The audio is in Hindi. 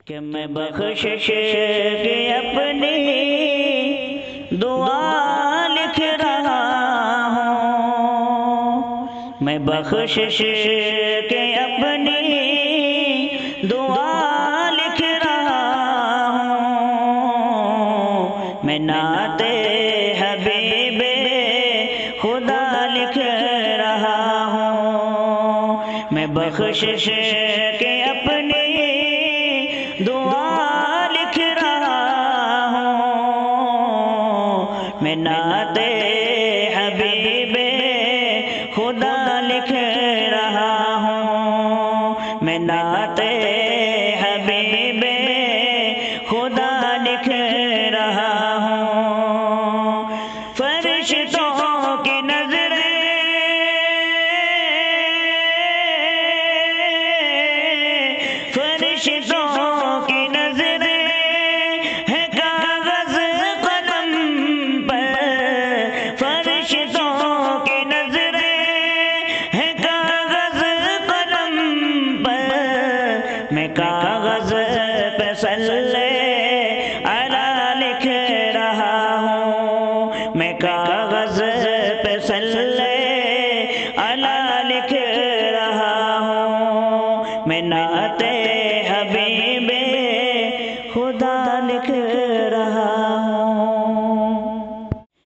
कि मैं बख्शिश की अपनी दुआ लिख रहा हूँ। मैं बख्शिश की अपनी दुआ लिख रहा हूँ। मैं नाते हबीबे खुदा लिख रहा हूँ। मैं बख्शिश के अपनी दुआ लिख रहा हूँ। मैं नाते हबीबे खुदा लिख रहा हूँ। मैं नाते हबीबे खुदा लिख रहा हूँ। फरिश्तों की नजरें फरिश्तों की नजरें है कागज कलम पर। फरिश्तों की नजरें है कागज कलम पर। मैं कागज पे सल्ले अला लिख रहा हूँ। मैं कागज पे सल्ले अला लिख रहा हूँ। मैं नाते